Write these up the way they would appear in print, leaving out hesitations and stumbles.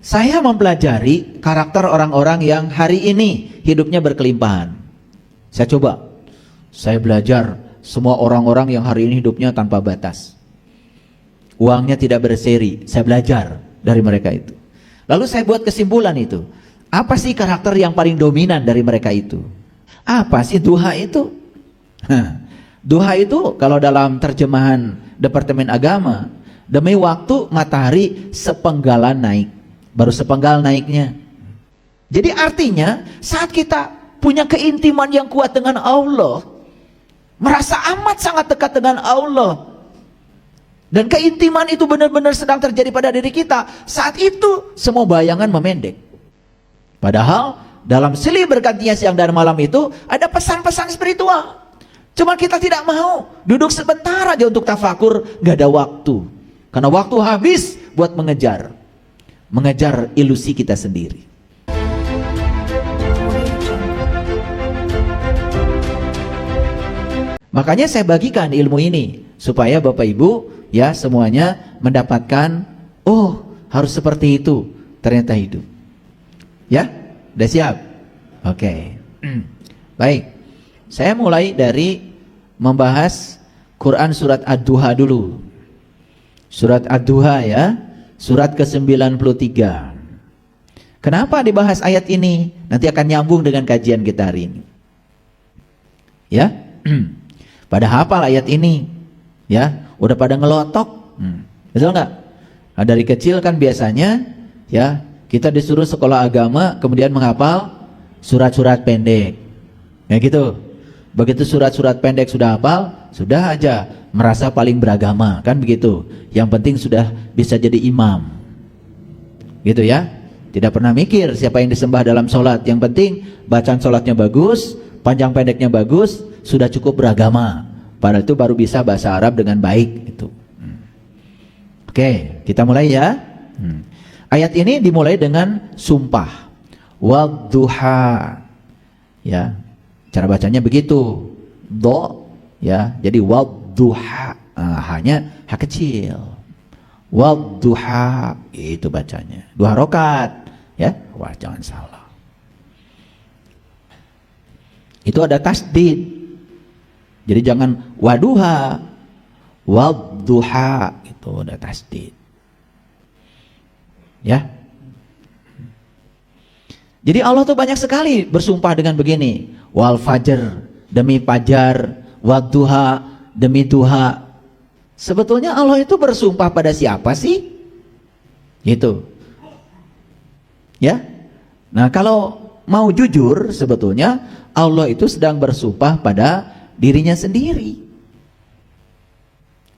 Saya mempelajari karakter orang-orang yang hari ini hidupnya berkelimpahan. Saya belajar semua orang-orang yang hari ini hidupnya tanpa batas. Uangnya tidak berseri, saya belajar dari mereka itu. Lalu saya buat kesimpulan itu. Apa sih karakter yang paling dominan dari mereka itu? Apa sih duha itu? Duha itu kalau dalam terjemahan Departemen Agama, demi waktu matahari sepenggalan naik. Baru sepenggal naiknya. Jadi artinya saat kita punya keintiman yang kuat dengan Allah, merasa amat sangat dekat dengan Allah, dan keintiman itu benar-benar sedang terjadi pada diri kita, saat itu semua bayangan memendek. Padahal dalam silih bergantinya siang dan malam itu ada pesan-pesan spiritual. Cuma kita tidak mau duduk sebentar aja untuk tafakur, gak ada waktu. Karena waktu habis buat mengejar ilusi kita sendiri. Makanya saya bagikan ilmu ini supaya Bapak Ibu ya semuanya mendapatkan, oh harus seperti itu ternyata hidup. Ya, udah siap? Oke. Baik. Saya mulai dari membahas Quran surat Ad-Duha dulu. Surat Ad-Duha ya, surat ke-93. Kenapa dibahas ayat ini? Nanti akan nyambung dengan kajian kita hari ini. Ya. Pada hafal ayat ini, ya, udah pada ngelotok, betul nggak? Nah, dari kecil kan biasanya, ya, kita disuruh sekolah agama, kemudian menghafal surat-surat pendek, ya gitu. Begitu surat-surat pendek sudah hafal, sudah aja merasa paling beragama, kan begitu. Yang penting sudah bisa jadi imam, gitu ya. Tidak pernah mikir siapa yang disembah dalam sholat. Yang penting bacaan sholatnya bagus, panjang pendeknya bagus, sudah cukup beragama. Padahal itu baru bisa bahasa Arab dengan baik itu. Oke, kita mulai ya. Ayat ini dimulai dengan sumpah. Wadduha. Ya. Cara bacanya begitu. Do ya. Jadi wadduha. Hanya ha kecil. Wadduha itu bacanya. 2 rakaat ya. Wah, jangan salah. Itu ada tasdid. Jadi jangan waduha, wadduha, itu udah tasdid. Ya. Jadi Allah tuh banyak sekali bersumpah dengan begini. Wal fajr, demi fajar, wadduha, demi duha. Sebetulnya Allah itu bersumpah pada siapa sih? Gitu. Ya. Nah, kalau mau jujur sebetulnya Allah itu sedang bersumpah pada dirinya sendiri.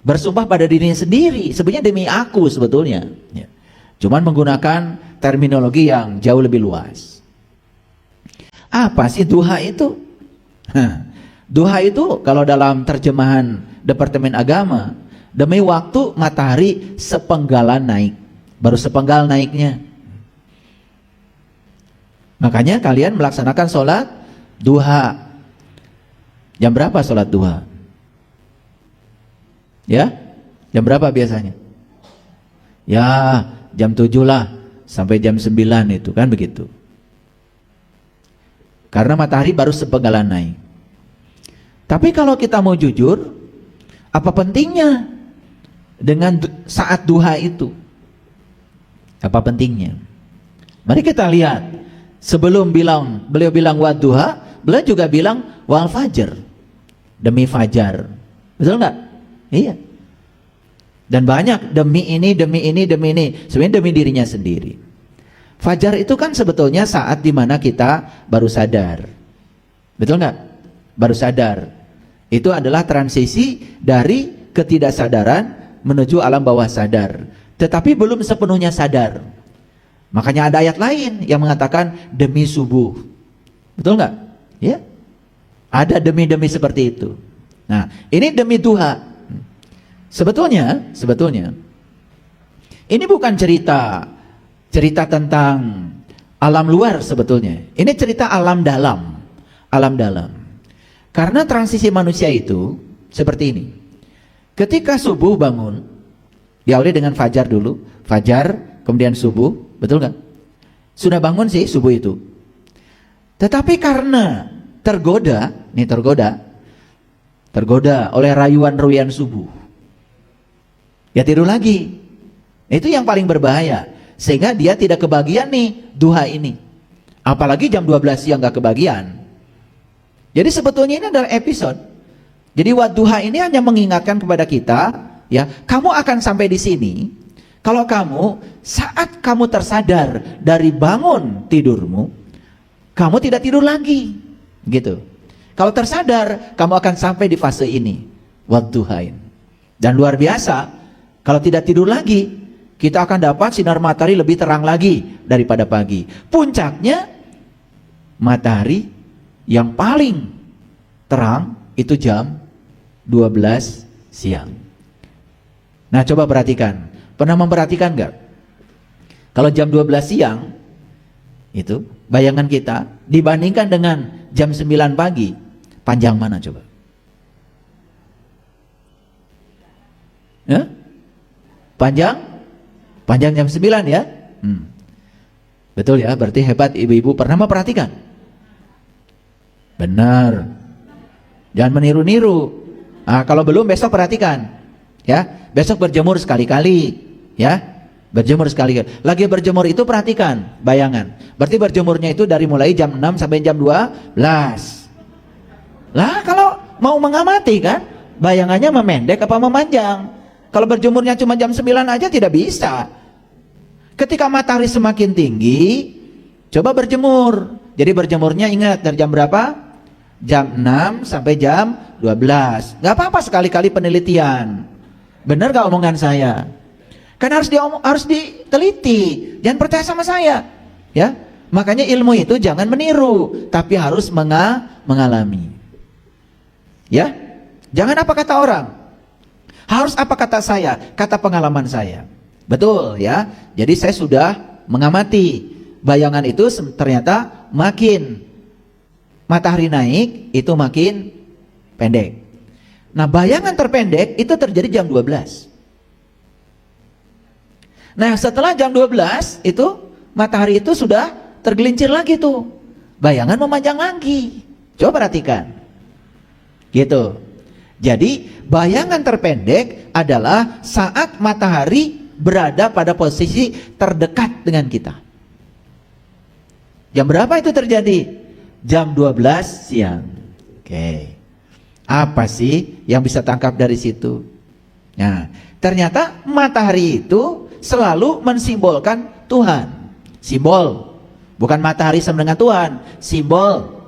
Bersumpah pada dirinya sendiri, sebenarnya demi aku sebetulnya ya. Cuman menggunakan terminologi yang jauh lebih luas. Apa sih duha itu? Duha itu kalau dalam terjemahan Departemen Agama, demi waktu matahari sepenggalan naik. Baru sepenggal naiknya. Makanya kalian melaksanakan sholat duha. Jam berapa sholat duha? Ya? Jam berapa biasanya? Ya, jam 7 lah sampai jam 9 itu kan begitu. Karena matahari baru sepenggalan naik. Tapi kalau kita mau jujur, apa pentingnya dengan saat duha itu? Apa pentingnya? Mari kita lihat. Sebelum beliau bilang wadduha, beliau juga bilang wal fajr. Demi fajar. Betul nggak? Iya. Dan banyak demi ini, demi ini, demi ini. Sebenarnya demi dirinya sendiri. Fajar itu kan sebetulnya saat dimana kita baru sadar. Betul nggak? Baru sadar. Itu adalah transisi dari ketidaksadaran menuju alam bawah sadar. Tetapi belum sepenuhnya sadar. Makanya ada ayat lain yang mengatakan demi subuh. Betul nggak? Ya. Ada demi-demi seperti itu. Nah, ini demi duha. Sebetulnya ini bukan cerita tentang alam luar sebetulnya. Ini cerita alam dalam. Alam dalam. Karena transisi manusia itu seperti ini. Ketika subuh bangun, diawali dengan fajar dulu, fajar, kemudian subuh, Betul kan? Sudah bangun sih subuh itu. Tetapi karena tergoda oleh rayuan-rayuan subuh, ya tidur lagi. Itu yang paling berbahaya. Sehingga dia tidak kebagian nih duha ini. Apalagi jam 12 siang gak kebagian. Jadi sebetulnya ini adalah episode. Jadi wadduha ini hanya mengingatkan kepada kita, ya, kamu akan sampai di sini kalau kamu saat kamu tersadar dari bangun tidurmu, kamu tidak tidur lagi, gitu. Kalau tersadar, kamu akan sampai di fase ini, wadduhain. Dan luar biasa, kalau tidak tidur lagi, kita akan dapat sinar matahari lebih terang lagi daripada pagi. Puncaknya, matahari yang paling terang itu jam 12 siang. Nah, coba perhatikan. Pernah memperhatikan nggak? Kalau jam 12 siang, itu bayangan kita dibandingkan dengan jam 9 pagi, panjang mana coba? Ya? Panjang jam 9 ya? Betul ya, berarti hebat ibu-ibu pernah memperhatikan. Benar. Jangan meniru-niru. Nah, kalau belum besok perhatikan. Ya, besok berjemur sekali-kali, ya. Berjemur sekali-kali. Lagi berjemur itu perhatikan bayangan. Berarti berjemurnya itu dari mulai jam 6 sampai jam 12. Lah, kalau mau mengamati kan, bayangannya memendek apa memanjang? Kalau berjemurnya cuma jam 9 aja tidak bisa. Ketika matahari semakin tinggi, coba berjemur. Jadi berjemurnya ingat dari jam berapa? Jam 6 sampai jam 12. Gak apa-apa sekali-kali penelitian. Benar gak omongan saya? Kan harus diteliti. Jangan percaya sama saya. Ya, makanya ilmu itu jangan meniru, tapi harus mengalami. Ya, jangan apa kata orang. Harus apa kata saya, kata pengalaman saya. Betul ya. Jadi saya sudah mengamati bayangan itu ternyata makin matahari naik itu makin pendek. Nah, bayangan terpendek itu terjadi jam 12. Nah, setelah jam 12 itu matahari itu sudah tergelincir lagi tuh. Bayangan memanjang lagi. Coba perhatikan. Gitu. Jadi, bayangan terpendek adalah saat matahari berada pada posisi terdekat dengan kita. Jam berapa itu terjadi? Jam 12 siang. Oke. Apa sih yang bisa tangkap dari situ? Nah, ternyata matahari itu selalu mensimbolkan Tuhan. Simbol. Bukan matahari sama dengan Tuhan, simbol.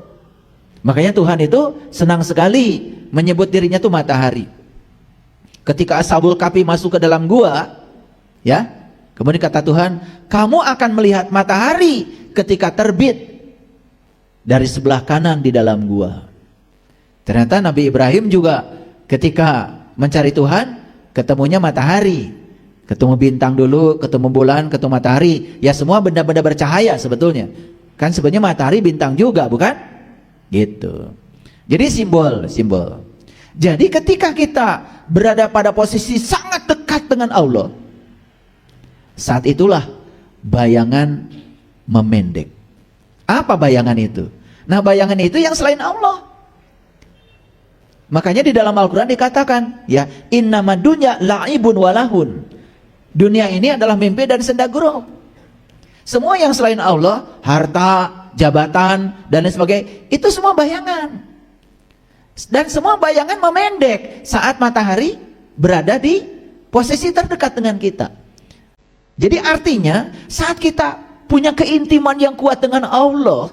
Makanya Tuhan itu senang sekali menyebut dirinya itu matahari. Ketika Ashabul Kahfi masuk ke dalam gua, ya, kemudian kata Tuhan, kamu akan melihat matahari ketika terbit dari sebelah kanan di dalam gua. Ternyata Nabi Ibrahim juga ketika mencari Tuhan, ketemunya matahari. Ketemu bintang dulu, ketemu bulan, ketemu matahari. Ya semua benda-benda bercahaya sebetulnya. Kan sebenarnya matahari bintang juga, bukan? Gitu. Jadi simbol. Jadi ketika kita berada pada posisi sangat dekat dengan Allah, saat itulah bayangan memendek. Apa bayangan itu? Nah, bayangan itu yang selain Allah. Makanya di dalam Al-Quran dikatakan, ya, innama dunya la'ibun walahun. Dunia ini adalah mimpi dan senda gurau. Semua yang selain Allah, harta, jabatan, dan lain sebagainya, itu semua bayangan. Dan semua bayangan memendek saat matahari berada di posisi terdekat dengan kita. Jadi artinya, saat kita punya keintiman yang kuat dengan Allah,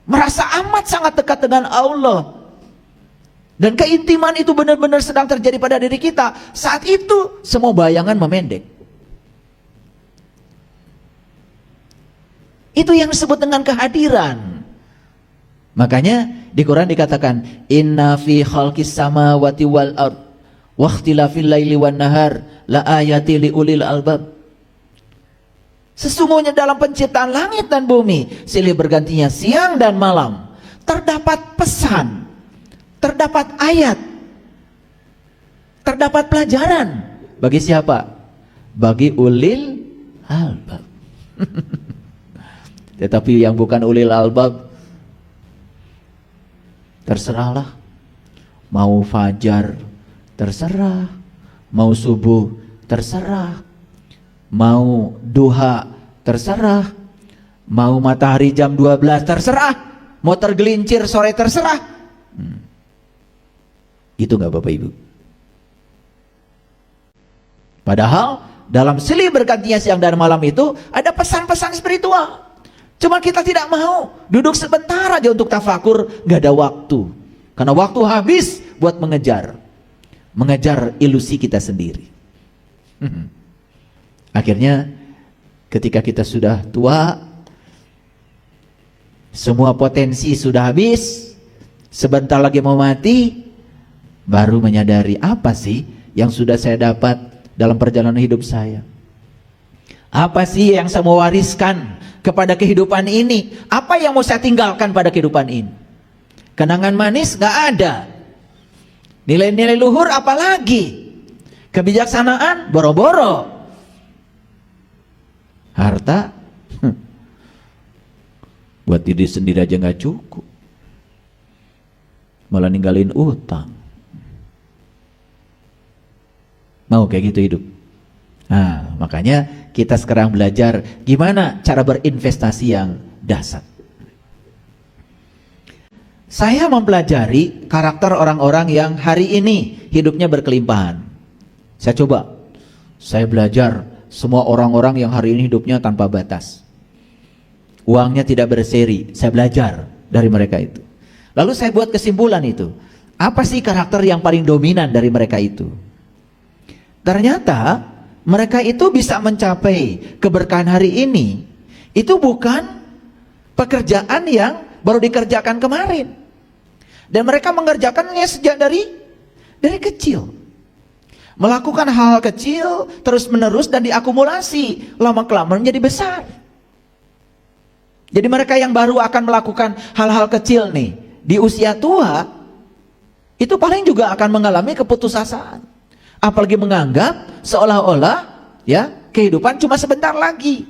merasa amat sangat dekat dengan Allah, dan keintiman itu benar-benar sedang terjadi pada diri kita, saat itu semua bayangan memendek. Itu yang disebut dengan kehadiran. Makanya di Quran dikatakan, inna fi khalqis samawati wal ard wa ikhtilafil laili wan nahar la ayati li ulil albab. Sesungguhnya dalam penciptaan langit dan bumi, silih bergantinya siang dan malam, terdapat pesan, terdapat ayat, terdapat pelajaran. Bagi siapa? Bagi ulil albab. Tetapi yang bukan ulil albab, terserahlah. Mau fajar, terserah. Mau subuh, terserah. Mau duha, terserah. Mau matahari jam 12, terserah. Mau tergelincir sore, terserah. Gitu nggak Bapak Ibu? Padahal dalam silih bergantinya siang dan malam itu ada pesan-pesan spiritual. Cuma kita tidak mau duduk sebentar aja untuk tafakur, gak ada waktu. Karena waktu habis buat mengejar ilusi kita sendiri. Akhirnya ketika kita sudah tua, semua potensi sudah habis, sebentar lagi mau mati, baru menyadari apa sih yang sudah saya dapat dalam perjalanan hidup saya. Apa sih yang saya mau wariskan kepada kehidupan ini? Apa yang mau saya tinggalkan pada kehidupan ini? Kenangan manis gak ada. Nilai-nilai luhur apalagi? Kebijaksanaan boro-boro. Harta buat diri sendiri aja gak cukup, malah ninggalin utang. Mau kayak gitu hidup? Nah, makanya kita sekarang belajar gimana cara berinvestasi yang dasar. Saya mempelajari karakter orang-orang yang hari ini hidupnya berkelimpahan. Saya belajar semua orang-orang yang hari ini hidupnya tanpa batas. Uangnya tidak berseri, saya belajar dari mereka itu. Lalu saya buat kesimpulan itu. Apa sih karakter yang paling dominan dari mereka itu? Ternyata mereka itu bisa mencapai keberkahan hari ini. Itu bukan pekerjaan yang baru dikerjakan kemarin. Dan mereka mengerjakannya sejak dari kecil. Melakukan hal kecil terus menerus dan diakumulasi, lama-kelamaan menjadi besar. Jadi mereka yang baru akan melakukan hal-hal kecil nih di usia tua, itu paling juga akan mengalami keputusasaan. Apalagi menganggap seolah-olah ya kehidupan cuma sebentar lagi.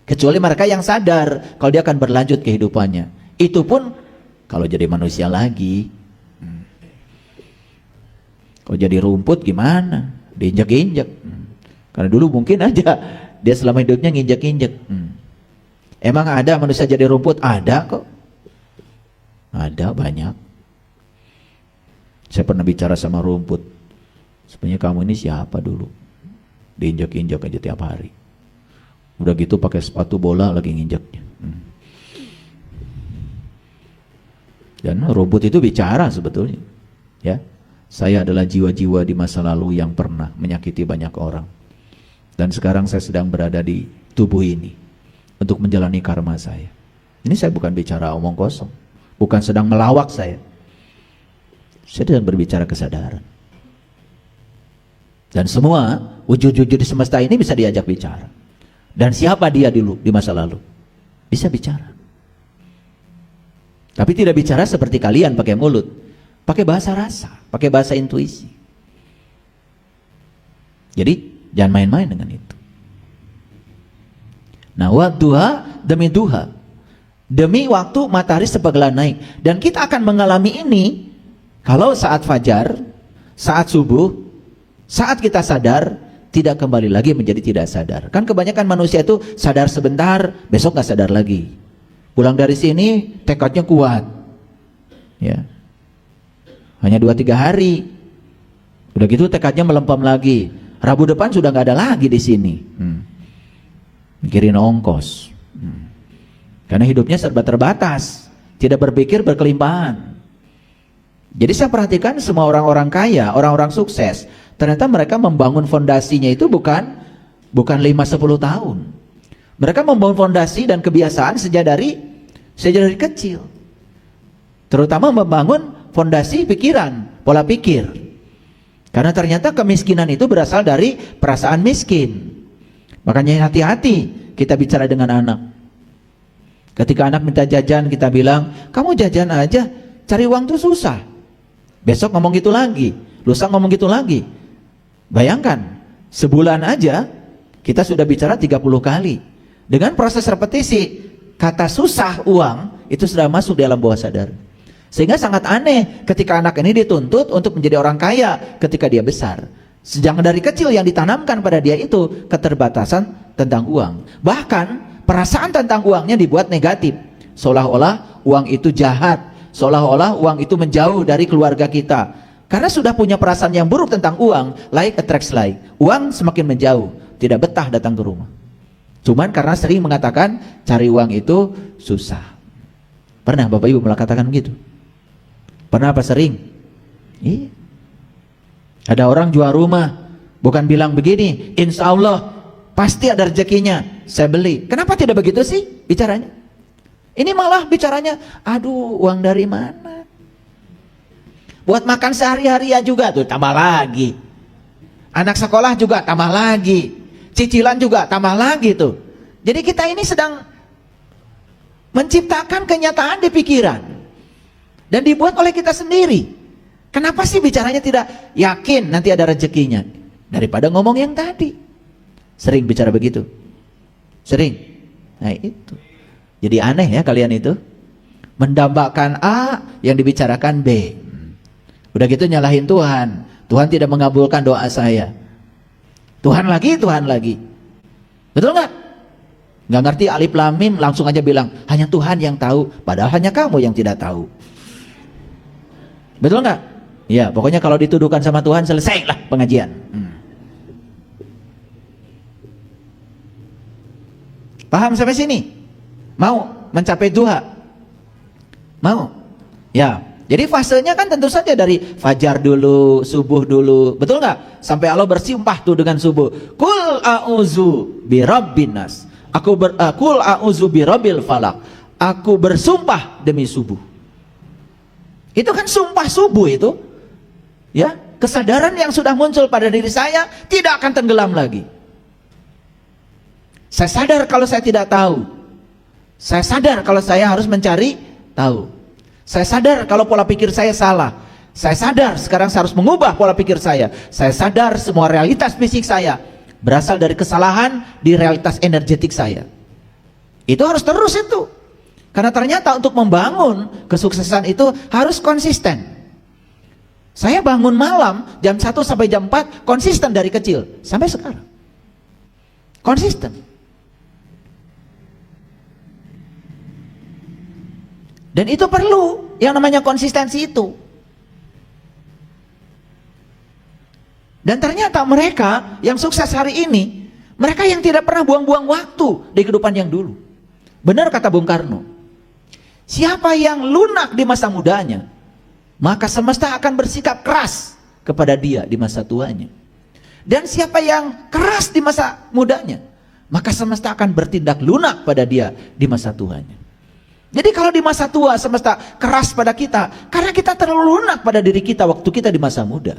Kecuali mereka yang sadar kalau dia akan berlanjut kehidupannya. Itu pun kalau jadi manusia lagi. Kalau jadi rumput gimana? Diinjak-injak. Karena dulu mungkin aja dia selama hidupnya nginjak-injak. Emang ada manusia jadi rumput? Ada kok. Ada banyak. Saya pernah bicara sama rumput. Sebenarnya kamu ini siapa dulu? Diinjak-injak aja tiap hari. Udah gitu pakai sepatu bola lagi nginjaknya. Dan rumput itu bicara sebetulnya. Ya, saya adalah jiwa-jiwa di masa lalu yang pernah menyakiti banyak orang. Dan sekarang saya sedang berada di tubuh ini untuk menjalani karma saya. Ini saya bukan bicara omong kosong, bukan sedang melawak saya. Saya sedang berbicara kesadaran. Dan semua wujud-wujud di semesta ini bisa diajak bicara. Dan siapa dia dulu di masa lalu? Bisa bicara. Tapi tidak bicara seperti kalian pakai mulut, pakai bahasa rasa, pakai bahasa intuisi. Jadi jangan main-main dengan itu. Nah, wadduha demi duha, demi waktu matahari sepergelan naik. Dan kita akan mengalami ini kalau saat fajar, saat subuh, saat kita sadar, tidak kembali lagi menjadi tidak sadar. Kan kebanyakan manusia itu sadar sebentar, besok gak sadar lagi. Pulang dari sini tekadnya kuat, ya, hanya 2-3 hari, udah gitu tekadnya melempam lagi. Rabu depan sudah gak ada lagi di sini. Mikirin ongkos. Karena hidupnya serba terbatas, tidak berpikir berkelimpahan. Jadi saya perhatikan semua orang-orang kaya, orang-orang sukses, ternyata mereka membangun fondasinya itu bukan 5-10 tahun. Mereka membangun fondasi dan kebiasaan sejak dari kecil. Terutama membangun fondasi pikiran, pola pikir. Karena ternyata kemiskinan itu berasal dari perasaan miskin. Makanya hati-hati kita bicara dengan anak. Ketika anak minta jajan, kita bilang, kamu jajan aja, cari uang tuh susah. Besok ngomong gitu lagi, lusa ngomong gitu lagi. Bayangkan, sebulan aja kita sudah bicara 30 kali. Dengan proses repetisi, kata susah uang itu sudah masuk di alam bawah sadar. Sehingga sangat aneh ketika anak ini dituntut untuk menjadi orang kaya ketika dia besar. Sejak dari kecil yang ditanamkan pada dia itu keterbatasan tentang uang. Bahkan perasaan tentang uangnya dibuat negatif. Seolah-olah uang itu jahat. Seolah-olah uang itu menjauh dari keluarga kita. Karena sudah punya perasaan yang buruk tentang uang, like attracts like. Uang semakin menjauh, tidak betah datang ke rumah. Cuman karena sering mengatakan cari uang itu susah. Pernah Bapak Ibu mengatakan begitu? Pernah apa sering? Iya. Ada orang jual rumah, bukan bilang begini, insya Allah pasti ada rezekinya, saya beli. Kenapa tidak begitu sih bicaranya? Ini malah bicaranya, aduh uang dari mana? Buat makan sehari-hari ya juga tuh tambah lagi. Anak sekolah juga tambah lagi. Cicilan juga tambah lagi tuh. Jadi kita ini sedang menciptakan kenyataan di pikiran. Dan dibuat oleh kita sendiri. Kenapa sih bicaranya tidak yakin nanti ada rezekinya? Daripada ngomong yang tadi. Sering bicara begitu? Sering? Nah itu. Jadi aneh ya kalian itu. Mendambakan A yang dibicarakan B. Udah gitu nyalahin Tuhan. Tuhan tidak mengabulkan doa saya. Tuhan lagi. Betul nggak? Nggak ngerti alif lam mim, langsung aja bilang hanya Tuhan yang tahu, padahal hanya kamu yang tidak tahu. Betul nggak? Ya, pokoknya kalau dituduhkan sama Tuhan selesailah pengajian. Paham sampai sini? Mau mencapai duha? Mau? Ya. Jadi fasenya kan tentu saja dari fajar dulu, subuh dulu, betul nggak? Sampai Allah bersumpah tuh dengan subuh. Kul a'udzu birabbin nas. Kul a'udzu birabbil falaq. Aku bersumpah demi subuh. Itu kan sumpah subuh itu. Ya, kesadaran yang sudah muncul pada diri saya tidak akan tenggelam lagi. Saya sadar kalau saya tidak tahu. Saya sadar kalau saya harus mencari tahu. Saya sadar kalau pola pikir saya salah. Saya sadar sekarang saya harus mengubah pola pikir saya. Saya sadar semua realitas fisik saya berasal dari kesalahan di realitas energetik saya. Itu harus terus itu. Karena ternyata untuk membangun kesuksesan itu harus konsisten. Saya bangun malam jam 1 sampai jam 4 konsisten dari kecil sampai sekarang. Konsisten. Dan itu perlu yang namanya konsistensi itu. Dan ternyata mereka yang sukses hari ini, mereka yang tidak pernah buang-buang waktu di kehidupan yang dulu. Benar kata Bung Karno, siapa yang lunak di masa mudanya, maka semesta akan bersikap keras kepada dia di masa tuanya. Dan siapa yang keras di masa mudanya, maka semesta akan bertindak lunak pada dia di masa tuanya. Jadi kalau di masa tua semesta keras pada kita, karena kita terlalu lunak pada diri kita waktu kita di masa muda.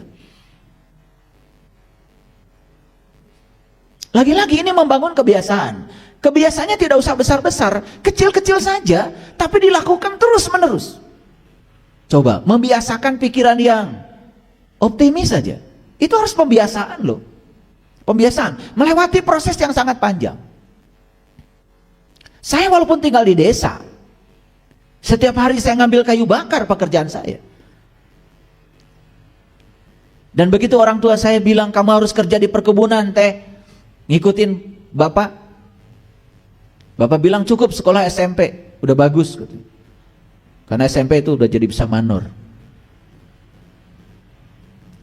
Lagi-lagi ini membangun kebiasaan. Kebiasaannya tidak usah besar-besar, kecil-kecil saja, tapi dilakukan terus-menerus. Coba, membiasakan pikiran yang optimis saja. Itu harus pembiasaan loh. Pembiasaan, melewati proses yang sangat panjang. Saya walaupun tinggal di desa, setiap hari saya ngambil kayu bakar pekerjaan saya. Dan begitu orang tua saya bilang, kamu harus kerja di perkebunan teh, ngikutin bapak. Bapak bilang cukup sekolah SMP, udah bagus. Karena SMP itu udah jadi bisa manor.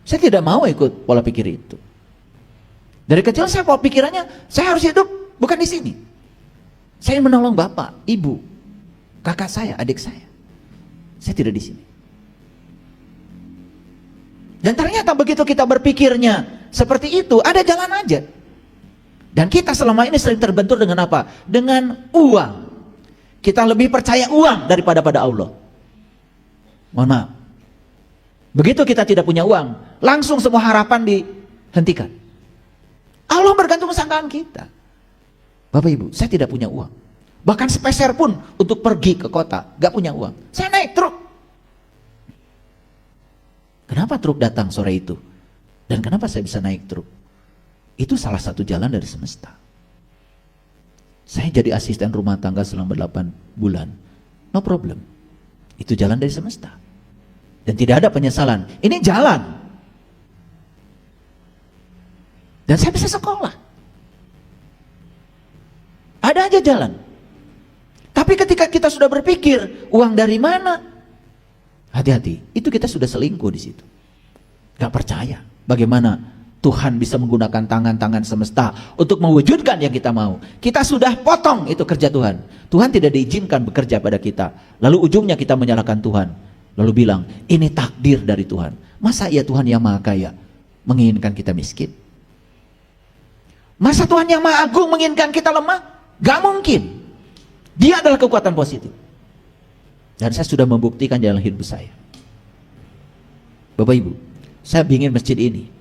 Saya tidak mau ikut pola pikir itu. Dari kecil saya pola pikirannya, saya harus hidup bukan di sini. Saya menolong bapak, ibu, kakak saya, adik saya. Saya tidak di sini. Dan ternyata begitu kita berpikirnya seperti itu, ada jalan aja. Dan kita selama ini sering terbentur dengan apa? Dengan uang. Kita lebih percaya uang daripada pada Allah. Mohon maaf. Begitu kita tidak punya uang, langsung semua harapan dihentikan. Allah bergantung sangkaan kita. Bapak Ibu, saya tidak punya uang. Bahkan sepeser pun untuk pergi ke kota, gak punya uang. Saya naik truk. Kenapa truk datang sore itu? Dan kenapa saya bisa naik truk? Itu salah satu jalan dari semesta. Saya jadi asisten rumah tangga selama 8 bulan. No problem. Itu jalan dari semesta. Dan tidak ada penyesalan. Ini jalan. Dan saya bisa sekolah. Ada aja jalan. Tapi ketika kita sudah berpikir, uang dari mana? Hati-hati, itu kita sudah selingkuh di situ. Gak percaya bagaimana Tuhan bisa menggunakan tangan-tangan semesta untuk mewujudkan yang kita mau. Kita sudah potong itu kerja Tuhan. Tuhan tidak diizinkan bekerja pada kita. Lalu ujungnya kita menyalahkan Tuhan. Lalu bilang, ini takdir dari Tuhan. Masa iya Tuhan yang maha kaya menginginkan kita miskin? Masa Tuhan yang maha agung menginginkan kita lemah? Gak mungkin. Dia adalah kekuatan positif. Dan saya sudah membuktikan dalam hidup saya. Bapak Ibu, saya bikin masjid ini.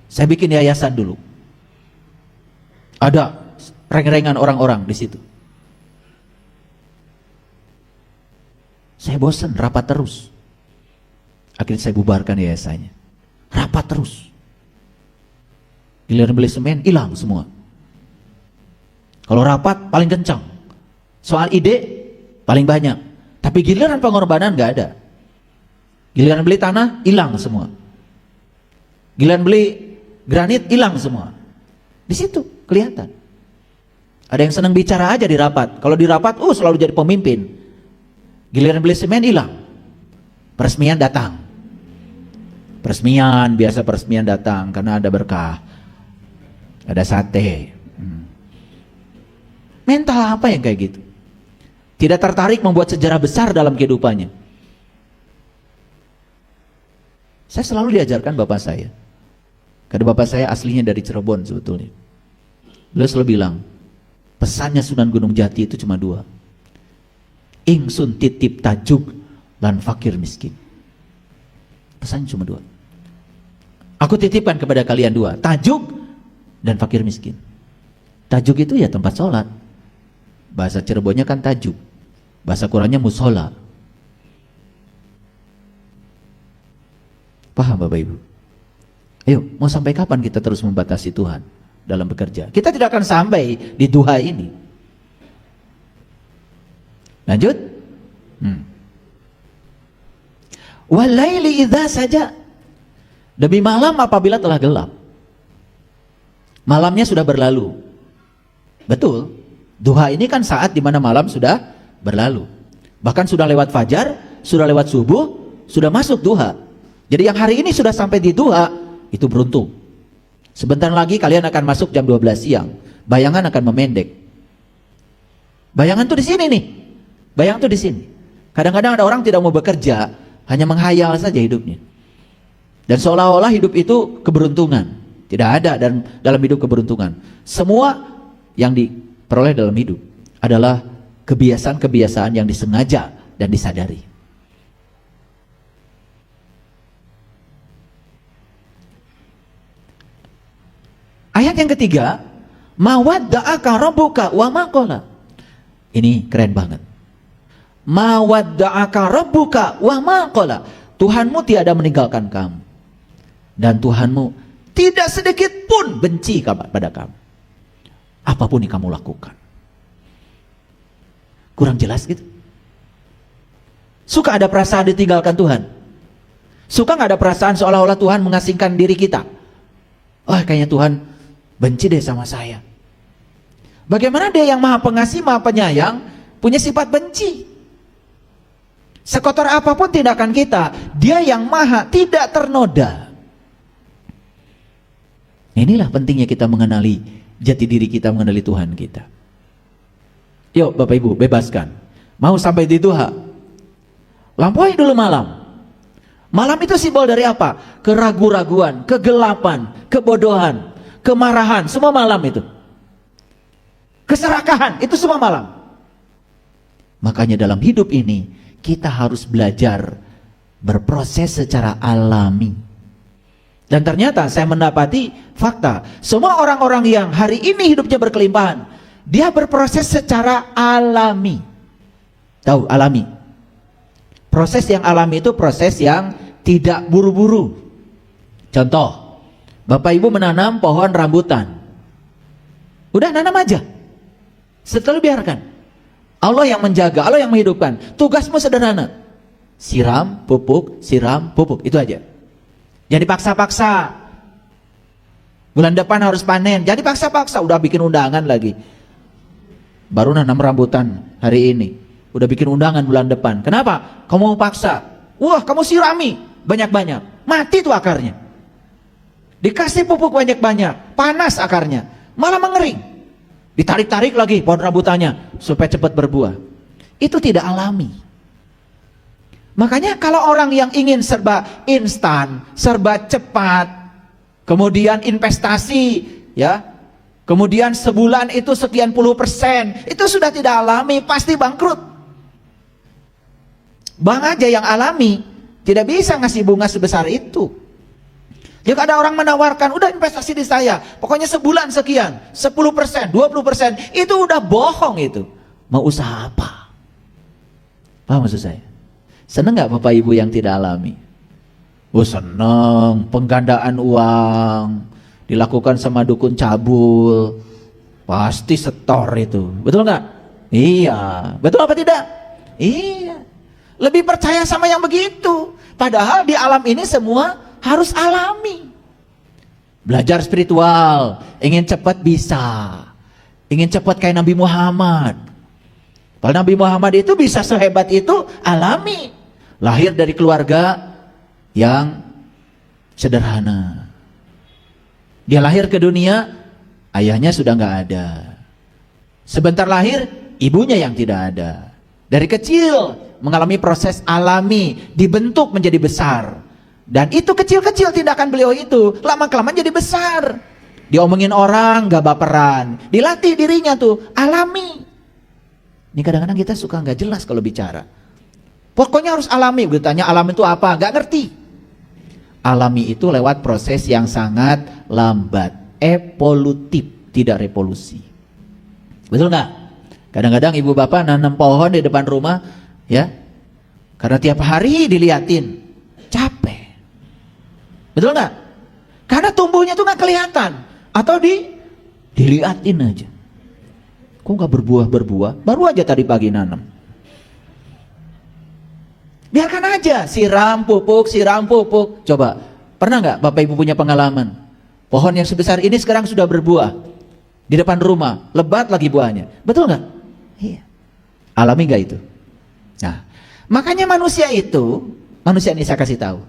Saya bikin yayasan dulu. Ada reng-rengan orang-orang di situ. Saya bosan rapat terus. Akhirnya saya bubarkan yayasannya. Rapat terus. Giliran beli semen hilang semua. Kalau rapat paling kencang. Soal ide paling banyak. Tapi giliran pengorbanan nggak ada. Giliran beli tanah hilang semua. Giliran beli granit hilang semua. Di situ kelihatan. Ada yang senang bicara aja di rapat. Kalau di rapat, selalu jadi pemimpin. Giliran beli semen hilang. Peresmian datang. Peresmian, biasa peresmian datang karena ada berkah. Ada sate. Mental apa yang kayak gitu? Tidak tertarik membuat sejarah besar dalam kehidupannya. Saya selalu diajarkan bapak saya. Karena bapak saya aslinya dari Cirebon sebetulnya. Beliau selalu bilang, pesannya Sunan Gunung Jati itu cuma 2. Ingsun titip tajuk lan fakir miskin. Pesannya cuma 2. Aku titipkan kepada kalian 2, tajuk dan fakir miskin. Tajuk itu ya tempat sholat. Bahasa Cirebonnya kan tajuk. Bahasa Qurannya musola. Paham Bapak Ibu? Ayo, mau sampai kapan kita terus membatasi Tuhan dalam bekerja? Kita tidak akan sampai di duha ini. Lanjut. Walaili idza saja. Demi malam apabila telah gelap. Malamnya sudah berlalu. Betul. Duha ini kan saat di mana malam sudah berlalu. Bahkan sudah lewat fajar, sudah lewat subuh, sudah masuk duha. Jadi yang hari ini sudah sampai di duha, itu beruntung. Sebentar lagi kalian akan masuk jam 12 siang. Bayangan akan memendek. Bayangan tuh di sini nih. Bayang tuh di sini. Kadang-kadang ada orang tidak mau bekerja, hanya menghayal saja hidupnya. Dan seolah-olah hidup itu keberuntungan. Tidak ada dan dalam hidup keberuntungan. Semua yang diperoleh dalam hidup adalah kebiasaan-kebiasaan yang disengaja dan disadari. Ayat yang ketiga, mawadda'aka rabbuka wa ma qala. Ini keren banget. Mawadda'aka rabbuka wa ma qala. Tuhanmu tiada meninggalkan kamu. Dan Tuhanmu tidak sedikit pun benci pada kamu. Apapun yang kamu lakukan. Kurang jelas gitu. Suka ada perasaan ditinggalkan Tuhan? Suka gak ada perasaan seolah-olah Tuhan mengasingkan diri kita? Kayaknya Tuhan benci deh sama saya. Bagaimana dia yang maha pengasih, maha penyayang, punya sifat benci? Sekotor apapun tindakan kita, dia yang maha tidak ternoda. Inilah pentingnya kita mengenali jati diri kita, mengenali Tuhan kita. Yuk Bapak Ibu, bebaskan. Mau sampai di duha, lampaui dulu malam. Malam itu simbol dari apa? Keraguan-raguan, kegelapan, kebodohan, kemarahan, semua malam itu. Keserakahan, itu semua malam. Makanya dalam hidup ini kita harus belajar berproses secara alami. Dan ternyata saya mendapati fakta, semua orang-orang yang hari ini hidupnya berkelimpahan, dia berproses secara alami. Tahu alami? Proses yang alami itu proses yang tidak buru-buru. Contoh, Bapak Ibu menanam pohon rambutan. Udah nanam aja. Setelah biarkan. Allah yang menjaga, Allah yang menghidupkan. Tugasmu sederhana. Siram, pupuk, itu aja. Jangan dipaksa-paksa. Bulan depan harus panen, jadi paksa-paksa, udah bikin undangan lagi. Baru nanam rambutan hari ini, udah bikin undangan bulan depan. Kenapa? Kamu mau paksa. Wah, kamu sirami banyak-banyak, mati tuh akarnya. Dikasih pupuk banyak-banyak, panas akarnya, malah mengering. Ditarik-tarik lagi pohon rambutannya supaya cepat berbuah. Itu tidak alami. Makanya kalau orang yang ingin serba instan, serba cepat, kemudian investasi, ya, kemudian sebulan itu sekian puluh %, itu sudah tidak alami, pasti bangkrut. Bang aja yang alami, tidak bisa ngasih bunga sebesar itu. Jika ada orang menawarkan, udah investasi di saya, pokoknya sebulan sekian, 10%, 20%, itu udah bohong itu. Mau usaha apa? Paham maksud saya? Seneng gak Bapak Ibu yang tidak alami? Oh seneng, penggandaan uang dilakukan sama dukun cabul, pasti setor itu, betul nggak? Iya, betul apa tidak? Iya, lebih percaya sama yang begitu. Padahal di alam ini semua harus alami. Belajar spiritual, ingin cepat bisa, ingin cepat kayak Nabi Muhammad. Kalau Nabi Muhammad itu bisa sehebat itu, alami. Lahir dari keluarga yang sederhana. Dia lahir ke dunia, ayahnya sudah nggak ada. Sebentar lahir, ibunya yang tidak ada. Dari kecil mengalami proses alami, dibentuk menjadi besar. Dan itu kecil-kecil tindakan beliau itu, lama-kelamaan jadi besar. Diomongin orang, nggak baperan. Dilatih dirinya tuh, alami. Ini kadang-kadang kita suka nggak jelas kalau bicara. Pokoknya harus alami. Bertanya alami itu apa? Nggak ngerti. Alami itu lewat proses yang sangat lambat, evolutif, tidak revolusi. Betul nggak? Kadang-kadang ibu bapak nanam pohon di depan rumah, ya, karena tiap hari diliatin, capek. Betul nggak? Karena tumbuhnya tuh nggak kelihatan, atau diliatin aja. Kok nggak berbuah? Baru aja tadi pagi nanam. Biarkan aja, siram pupuk. Coba, pernah nggak Bapak Ibu punya pengalaman? Pohon yang sebesar ini sekarang sudah berbuah di depan rumah, lebat lagi buahnya. Betul nggak? Iya. Alami nggak itu? Nah, makanya manusia ini saya kasih tahu.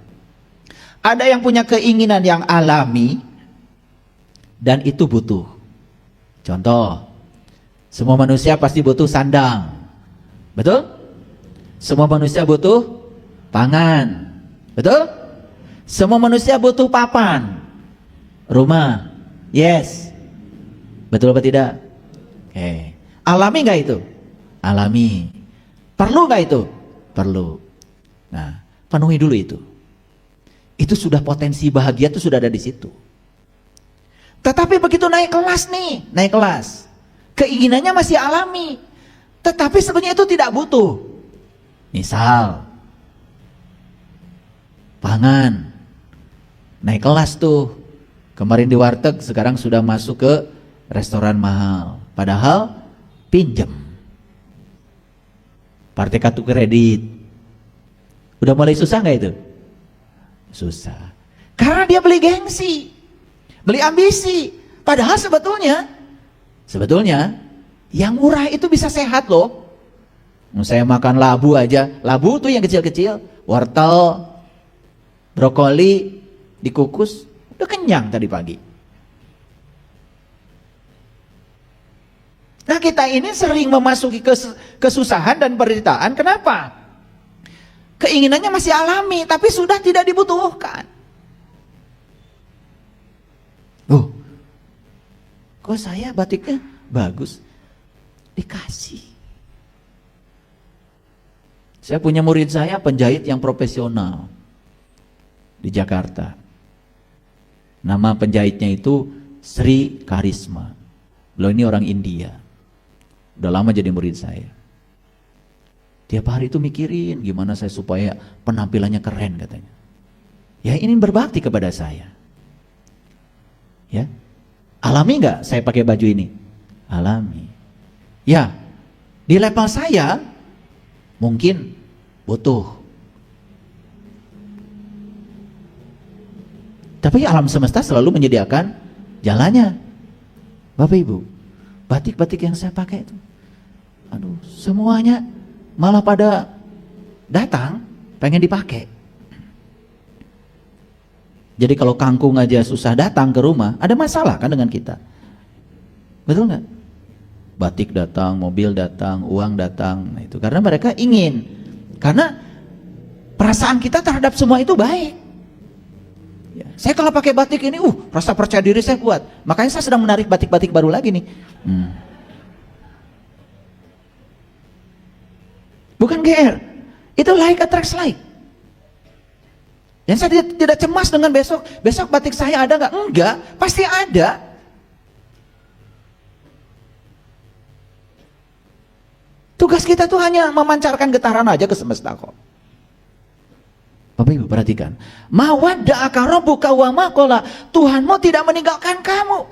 Ada yang punya keinginan yang alami dan itu butuh. Contoh, semua manusia pasti butuh sandang. Betul? Semua manusia butuh pangan. Betul? Semua manusia butuh papan, rumah. Yes. Betul apa tidak? Oke. Alami nggak itu? Alami. Perlu nggak itu? Perlu. Nah, penuhi dulu itu. Itu sudah potensi bahagia itu sudah ada di situ. Tetapi begitu naik kelas nih, keinginannya masih alami. Tetapi sebenarnya itu tidak butuh. Misal, pangan, naik kelas tuh. Kemarin di warteg, sekarang sudah masuk ke restoran mahal. Padahal pinjam. Partai kartu kredit. Udah mulai susah nggak itu? Susah. Karena dia beli gengsi, beli ambisi. Padahal sebetulnya yang murah itu bisa sehat loh. Saya makan labu aja, labu tuh yang kecil-kecil, wortel, brokoli, dikukus, udah kenyang tadi pagi. Nah kita ini sering memasuki kesusahan dan penderitaan, kenapa? Keinginannya masih alami, tapi sudah tidak dibutuhkan. Kok saya batiknya bagus? Dikasih. Saya punya murid saya penjahit yang profesional di Jakarta. Nama penjahitnya itu Sri Karisma. Beliau ini orang India. Udah lama jadi murid saya. Tiap hari itu mikirin gimana saya supaya penampilannya keren katanya. Ya ini berbakti kepada saya. Ya, alami nggak saya pakai baju ini? Alami. Ya, di level saya mungkin butuh. Tapi alam semesta selalu menyediakan jalannya. Bapak Ibu, batik-batik yang saya pakai itu, aduh, semuanya malah pada datang pengen dipakai. Jadi kalau kangkung aja susah datang ke rumah, ada masalah kan dengan kita? Betul nggak? Batik datang, mobil datang, uang datang. Nah, itu karena mereka ingin. Karena perasaan kita terhadap semua itu baik. Ya, saya kalau pakai batik ini, rasa percaya diri saya kuat. Makanya saya sedang menarik batik-batik baru lagi nih. Bukan GR. Itu like attracts like. Dan saya tidak cemas dengan besok batik saya ada nggak? Enggak, pasti ada. Tugas kita tuh hanya memancarkan getaran aja ke semesta kok. Bapak Ibu perhatikan. Mawadda'aka rabbuka wa ma qala. Tuhanmu tidak meninggalkan kamu.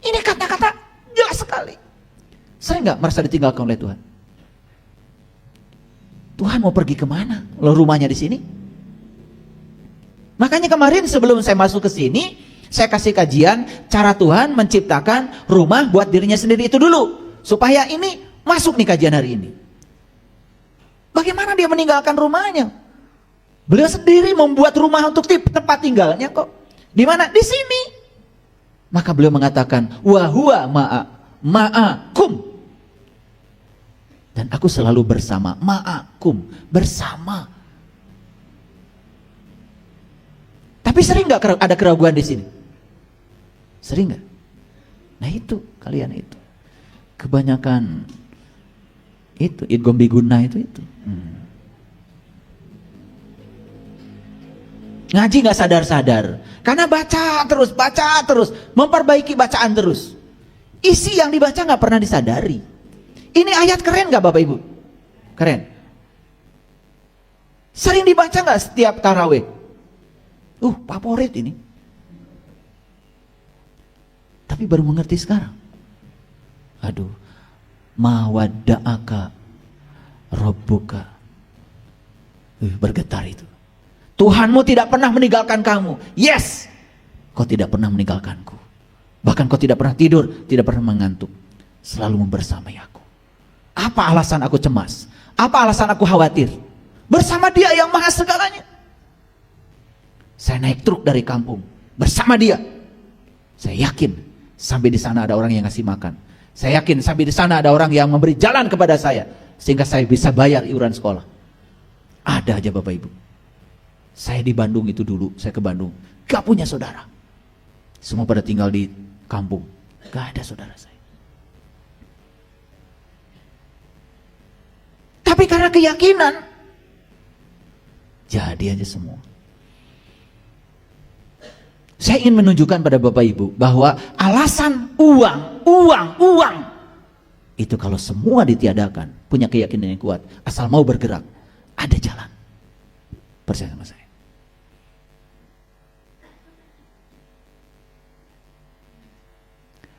Ini kata-kata jelas sekali. Sering nggak merasa ditinggalkan oleh Tuhan? Tuhan mau pergi kemana? Lo rumahnya di sini? Makanya kemarin sebelum saya masuk ke sini, saya kasih kajian cara Tuhan menciptakan rumah buat dirinya sendiri itu dulu. Supaya ini masuk nih kajian hari ini. Bagaimana dia meninggalkan rumahnya? Beliau sendiri membuat rumah untuk tempat tinggalnya kok. Di mana? Di sini. Maka beliau mengatakan, wa huwa ma'akum. Dan aku selalu bersama, ma'akum, bersama. Tapi sering nggak ada keraguan di sini? Sering nggak? Nah itu kalian itu kebanyakan itu idgham biguna itu. Ngaji nggak sadar-sadar, karena baca terus, memperbaiki bacaan terus. Isi yang dibaca nggak pernah disadari. Ini ayat keren nggak Bapak Ibu? Keren. Sering dibaca nggak setiap tarawih? Favorit ini. Tapi baru mengerti sekarang. Aduh, mawadda'aka rabbuka. Bergetar itu. Tuhanmu tidak pernah meninggalkan kamu. Yes, kau tidak pernah meninggalkanku. Bahkan kau tidak pernah tidur, tidak pernah mengantuk. Selalu membersamai aku. Apa alasan aku cemas? Apa alasan aku khawatir? Bersama Dia yang maha segalanya. Saya naik truk dari kampung bersama Dia. Saya yakin sampai di sana ada orang yang ngasih makan. Saya yakin sampai di sana ada orang yang memberi jalan kepada saya sehingga saya bisa bayar iuran sekolah. Ada aja Bapak Ibu. Saya di Bandung itu dulu, saya ke Bandung, gak punya saudara. Semua pada tinggal di kampung, gak ada saudara saya. Tapi karena keyakinan, jadi aja semua. Saya ingin menunjukkan pada Bapak Ibu bahwa alasan uang itu kalau semua ditiadakan, punya keyakinan yang kuat, asal mau bergerak, ada jalan. Percaya sama saya.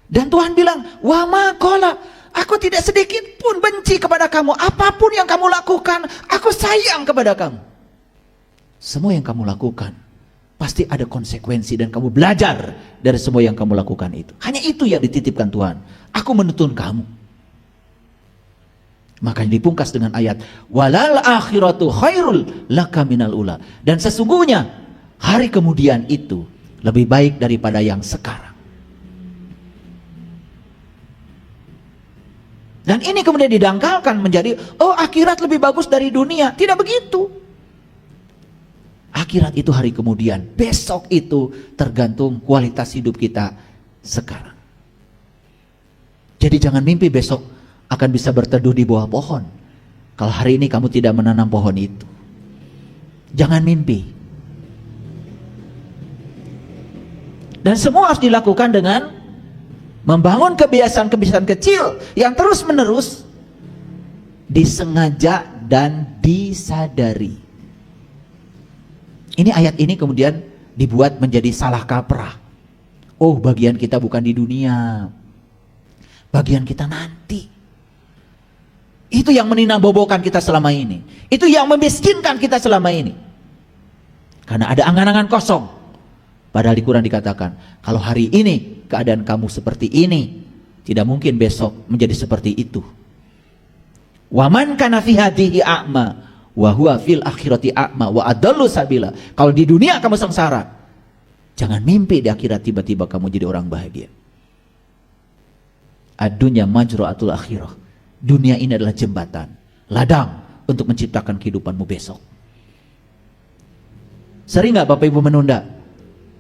Dan Tuhan bilang, wa ma qala, aku tidak sedikit pun benci kepada kamu. Apapun yang kamu lakukan, aku sayang kepada kamu. Semua yang kamu lakukan pasti ada konsekuensi dan kamu belajar dari semua yang kamu lakukan itu. Hanya itu yang dititipkan Tuhan. Aku menuntun kamu. Makanya dipungkas dengan ayat walal akhiratu khairul laka minal ula. Dan sesungguhnya hari kemudian itu lebih baik daripada yang sekarang. Dan ini kemudian didangkalkan menjadi akhirat lebih bagus dari dunia. Tidak begitu. Akhirat itu hari kemudian, besok itu tergantung kualitas hidup kita sekarang. Jadi jangan mimpi besok akan bisa berteduh di bawah pohon. Kalau hari ini kamu tidak menanam pohon itu. Jangan mimpi. Dan semua harus dilakukan dengan membangun kebiasaan-kebiasaan kecil yang terus menerus disengaja dan disadari. Ini ayat ini kemudian dibuat menjadi salah kaprah. Bagian kita bukan di dunia. Bagian kita nanti. Itu yang meninabobokan kita selama ini. Itu yang memiskinkan kita selama ini. Karena ada angan-angan kosong. Padahal di Quran dikatakan, kalau hari ini keadaan kamu seperti ini, tidak mungkin besok menjadi seperti itu. Waman kana fi hadhihi a'ma wa huwa fil akhirati a'ma wa adallu sabila. Kalau di dunia kamu sengsara, jangan mimpi di akhirat tiba-tiba kamu jadi orang bahagia. Ad-dunya majra'atul akhirah. Dunia ini adalah jembatan, ladang untuk menciptakan kehidupanmu besok. Sering nggak Bapak Ibu menunda?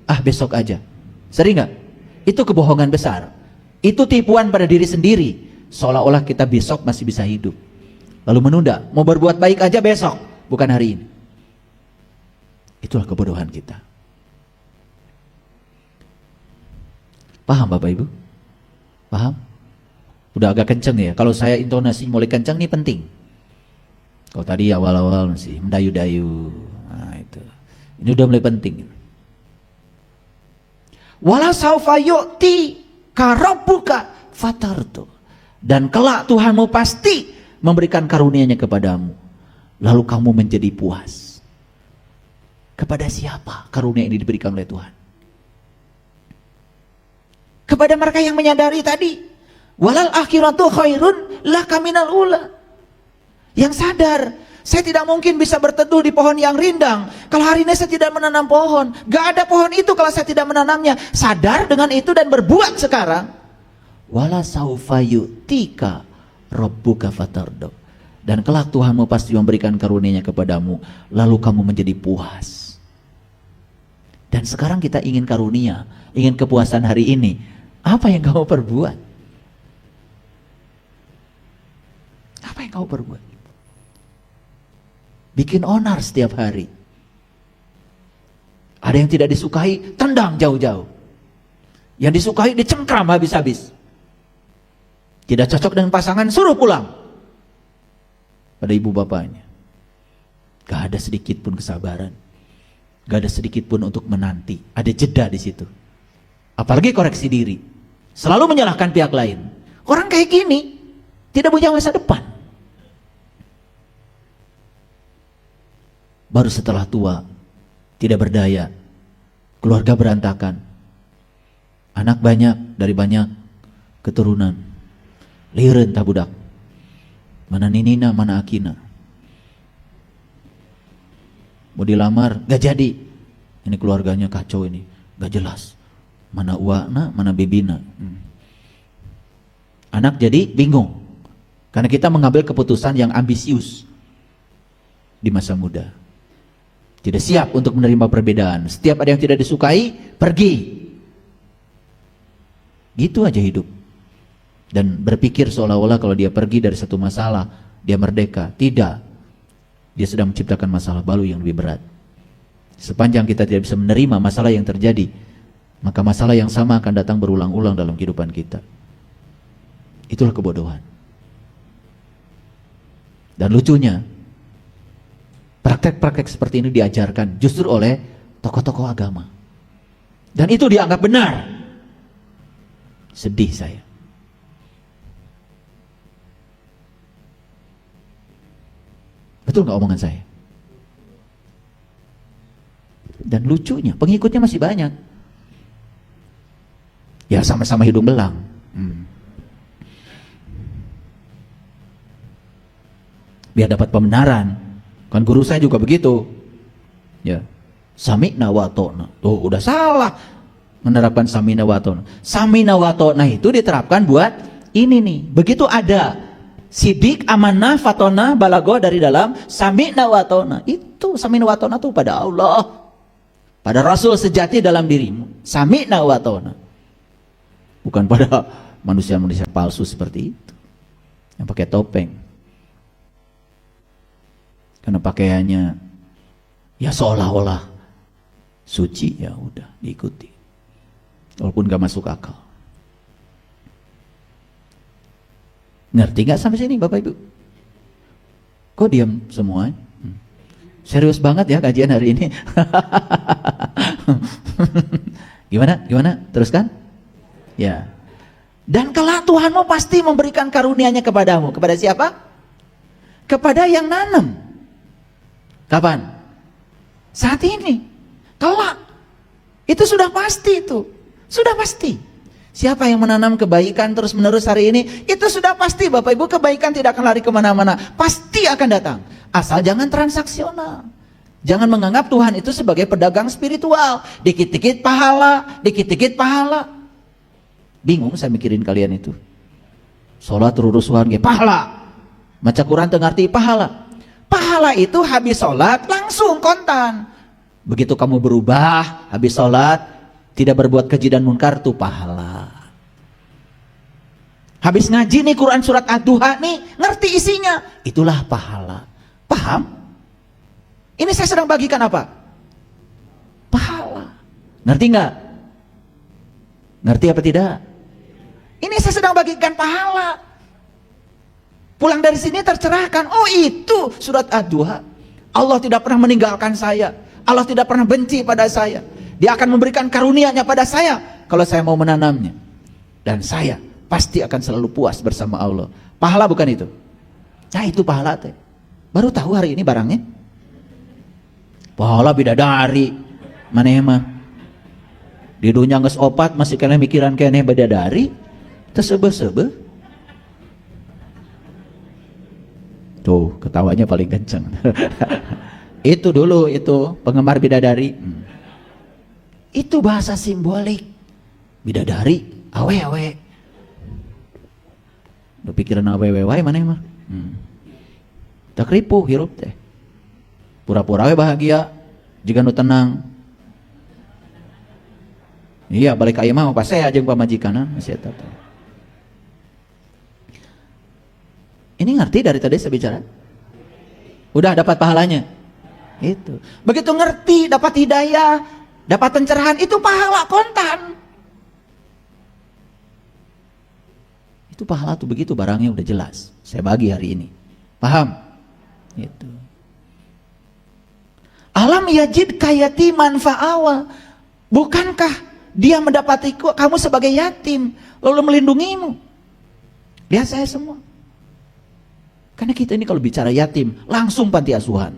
Ah, besok aja. Sering nggak? Itu kebohongan besar. Itu tipuan pada diri sendiri. Seolah-olah kita besok masih bisa hidup. Lalu menunda. Mau berbuat baik aja besok, bukan hari ini. Itulah kebodohan kita. Paham Bapak Ibu? Paham? Udah agak kenceng ya. Kalau saya intonasi mulai kenceng ini penting. Kalau tadi awal-awal masih mendayu-dayu. Nah itu. Ini udah mulai penting. Wala saufa yu'ti karabbuka fatartu. Dan kelak Tuhanmu pasti memberikan karunia-Nya kepadamu. Lalu kamu menjadi puas. Kepada siapa karunia ini diberikan oleh Tuhan? Kepada mereka yang menyadari tadi. Walal akhiratu khairun laka minal ula. Yang sadar, saya tidak mungkin bisa berteduh di pohon yang rindang kalau hari ini saya tidak menanam pohon. Gak ada pohon itu kalau saya tidak menanamnya. Sadar dengan itu dan berbuat sekarang. Wala saufa yu'tika rabbuka fatardo. Dan kelak Tuhanmu pasti memberikan karunia-Nya kepadamu, lalu kamu menjadi puas. Dan sekarang kita ingin karunia, ingin kepuasan hari ini. Apa yang kamu perbuat? Apa yang kamu perbuat? Bikin onar setiap hari. Ada yang tidak disukai, tendang jauh-jauh. Yang disukai dicengkram habis-habis. Tidak cocok dengan pasangan, suruh pulang. Pada ibu bapaknya. Gak ada sedikit pun kesabaran. Gak ada sedikit pun untuk menanti. Ada jeda di situ. Apalagi koreksi diri. Selalu menyalahkan pihak lain. Orang kayak gini tidak punya masa depan. Baru setelah tua, tidak berdaya, keluarga berantakan, anak banyak dari banyak keturunan, liren tabudak, mana ninina, mana akina, mau dilamar, gak jadi, ini keluarganya kacau ini, gak jelas, mana uakna, mana bibina, anak jadi bingung, karena kita mengambil keputusan yang ambisius di masa muda. Tidak siap untuk menerima perbedaan. Setiap ada yang tidak disukai, pergi. Gitu aja hidup. Dan berpikir seolah-olah kalau dia pergi dari satu masalah, dia merdeka. Tidak. Dia sedang menciptakan masalah baru yang lebih berat. Sepanjang kita tidak bisa menerima masalah yang terjadi, maka masalah yang sama akan datang berulang-ulang dalam kehidupan kita. Itulah kebodohan. Dan lucunya, praktek-praktek seperti ini diajarkan justru oleh tokoh-tokoh agama. Dan itu dianggap benar. Sedih saya. Betul nggak omongan saya? Dan lucunya, pengikutnya masih banyak. Ya sama-sama hidung belang. Biar dapat pembenaran. Kan guru saya juga begitu. Ya. Sami'na wa ta'na. Tuh udah salah menerapkan sami'na wa ta'na. Sami'na wa ta'na itu diterapkan buat ini nih. Begitu ada sidik, amanah, fatona, balago dari dalam sami'na wa ta'na. Itu sami'na wa ta'na itu pada Allah. Pada Rasul sejati dalam dirimu. Sami'na wa ta'na. Bukan pada manusia-manusia palsu seperti itu. Yang pakai topeng. Karena pakaiannya ya seolah-olah suci, ya udah diikuti. Walaupun gak masuk akal. Ngerti gak sampai sini Bapak Ibu? Kok diam semua? Serius banget ya kajian hari ini. Gimana? Teruskan? Ya. Dan kelak Tuhanmu pasti memberikan karunia-Nya kepadamu. Kepada siapa? kepada yang nanam. Kapan? Saat ini. Kelak. Itu sudah pasti itu. Sudah pasti. Siapa yang menanam kebaikan terus menerus hari ini, itu sudah pasti Bapak Ibu, kebaikan tidak akan lari kemana-mana. Pasti akan datang. Asal jangan transaksional. Jangan menganggap Tuhan itu sebagai pedagang spiritual. Dikit-dikit pahala, dikit-dikit pahala. Bingung saya mikirin kalian itu. Sholat rurusuhan ge pahala. Maca Quran teu ngarti pahala. Pahala itu habis sholat langsung kontan. Begitu kamu berubah, habis sholat tidak berbuat keji dan munkar, tuh pahala. Habis ngaji nih Quran surat Ad-Duha nih, ngerti isinya, itulah pahala. Paham? Ini saya sedang bagikan apa? Pahala. Ngerti nggak? Ngerti apa tidak? Ini saya sedang bagikan pahala. Pulang dari sini tercerahkan. Oh itu surat Ad-Duha. Allah tidak pernah meninggalkan saya. Allah tidak pernah benci pada saya. Dia akan memberikan karunia-Nya pada saya kalau saya mau menanamnya. Dan saya pasti akan selalu puas bersama Allah. Pahala bukan itu? Nah itu pahala teh. Baru tahu hari ini barangnya. Pahala bidadari. Maneh mah. Di dunia geus opat masih kena mikiran keneh bidadari. Teu sebe-sebe. Tuh ketawanya paling kenceng. Itu dulu itu penggemar bidadari. Itu bahasa simbolik. Bidadari, awe-awe. Berpikiran awe-awe wae maneh mah. Tak ripuh hirup teh. Pura-pura we bahagia, jika nu tenang. Iya, balik ka ieu mah pas saya jeung pamajikanan masih eta teh. Ini ngerti dari tadi saya bicara? Udah dapat pahalanya? Itu. Begitu ngerti, dapat hidayah, dapat pencerahan, itu pahala kontan. Itu pahala tuh begitu barangnya udah jelas. Saya bagi hari ini. Paham? Itu. Alam yajid kayatiman fa'awa. Bukankah dia mendapati kamu sebagai yatim lalu melindungimu? Lihat saya semua. Karena kita ini kalau bicara yatim langsung panti asuhan.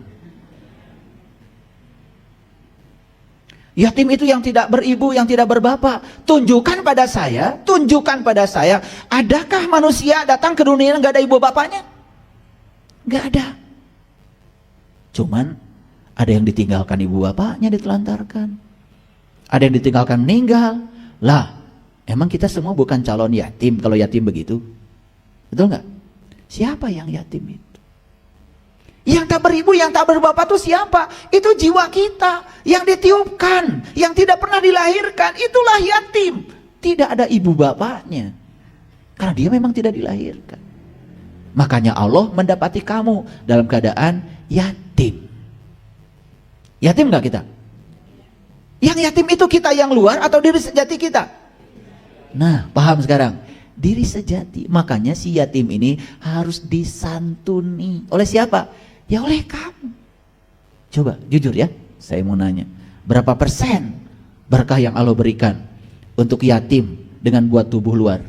Yatim itu yang tidak beribu, yang tidak berbapak. Tunjukkan pada saya, adakah manusia datang ke dunia yang gak ada ibu bapaknya? Gak ada. Cuman ada yang ditinggalkan ibu bapaknya, ditelantarkan. Ada yang ditinggalkan meninggal. Lah, emang kita semua bukan calon yatim kalau yatim begitu? Betul gak? Siapa yang yatim itu? Yang tak beribu, yang tak berbapak itu siapa? Itu jiwa kita yang ditiupkan, yang tidak pernah dilahirkan. Itulah yatim. Tidak ada ibu bapaknya. Karena dia memang tidak dilahirkan. Makanya Allah mendapati kamu dalam keadaan yatim. Yatim gak kita? Yang yatim itu kita yang luar atau diri sejati kita? Nah, paham sekarang? Diri sejati. Makanya si yatim ini harus disantuni. Oleh siapa? Ya oleh kamu. Coba jujur ya, saya mau nanya, berapa persen berkah yang Allah berikan untuk yatim dengan buat tubuh luar?